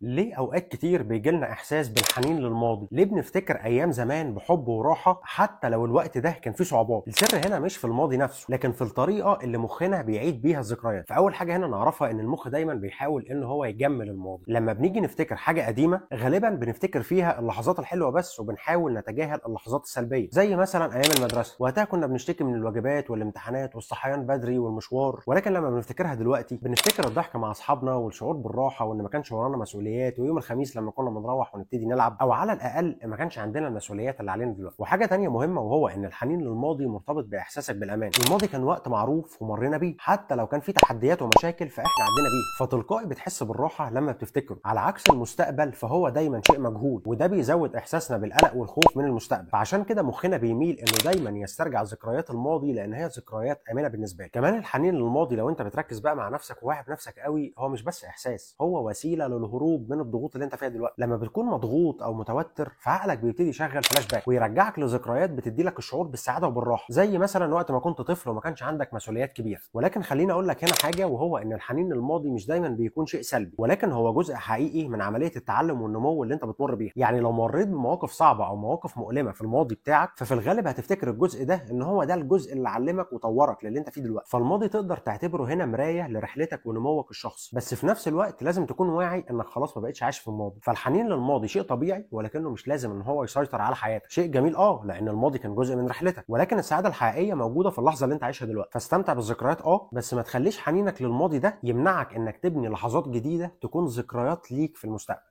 ليه اوقات كتير بيجيلنا احساس بالحنين للماضي؟ ليه بنفتكر ايام زمان بحب وراحه حتى لو الوقت ده كان فيه صعوبات؟ السر هنا مش في الماضي نفسه، لكن في الطريقه اللي مخنا بيعيد بيها الذكريات. فاول حاجه هنا نعرفها ان المخ دايما بيحاول ان هو يجمل الماضي. لما بنيجي نفتكر حاجه قديمه غالبا بنفتكر فيها اللحظات الحلوه بس، وبنحاول نتجاهل اللحظات السلبيه، زي مثلا ايام المدرسه، وقتها كنا بنشتكي من الواجبات والامتحانات والصحيان بدري والمشوار. ولكن لما بنفتكرها دلوقتي بنفتكر الضحك مع اصحابنا والشعور بالراحه، وان ما كانش ورانا مسؤوليات، ويوم الخميس لما كنا بنروح ونبتدي نلعب، او على الاقل ما كانش عندنا المسؤوليات اللي علينا دلوقتي. وحاجه تانية مهمه، وهو ان الحنين للماضي مرتبط باحساسك بالامان. الماضي كان وقت معروف ومرينا بيه، حتى لو كان فيه تحديات ومشاكل فاحنا عدينا بيه، فتلقائي بتحس بالراحه لما بتفتكره. على عكس المستقبل فهو دايما شيء مجهول، وده بيزود احساسنا بالقلق والخوف من المستقبل. فعشان كده مخنا بيميل انه دايما يسترجع ذكريات الماضي، لان هي ذكريات امنه بالنسبه له. كمان الحنين للماضي لو انت بتركز بقى مع نفسك وواعي بنفسك قوي، هو مش بس احساس، هو وسيله للهروب من الضغوط اللي انت فيها دلوقتي. لما بتكون مضغوط او متوتر فعقلك بيبتدي يشغل فلاش باك ويرجعك لذكريات بتدي لك الشعور بالسعاده وبالراحه، زي مثلا وقت ما كنت طفل وما كانش عندك مسؤوليات كبيره. ولكن خليني اقول لك هنا حاجه، وهو ان الحنين للماضي مش دايما بيكون شيء سلبي، ولكن هو جزء حقيقي من عمليه التعلم والنمو اللي انت بتمر بيها. يعني لو مريت بمواقف صعبه او مواقف مؤلمه في الماضي بتاعك، ففي الغالب هتفتكر الجزء ده ان هو ده الجزء اللي علمك وطورك للي انت فيه دلوقتي. فالماضي تقدر تعتبره هنا مرايه لرحلتك ونموك الشخصي، بس في نفس الوقت لازم تكون واعي انك خلاص ما بقتش عايش في الماضي. فالحنين للماضي شيء طبيعي، ولكنه مش لازم ان هو يسيطر على حياتك. شيء جميل لان الماضي كان جزء من رحلتك، ولكن السعاده الحقيقيه موجوده في اللحظه اللي انت عايشها دلوقتي. فاستمتع بالذكريات بس ما تخليش حنينك للماضي ده يمنعك انك تبني لحظات جديده تكون ذكريات ليك في المستقبل.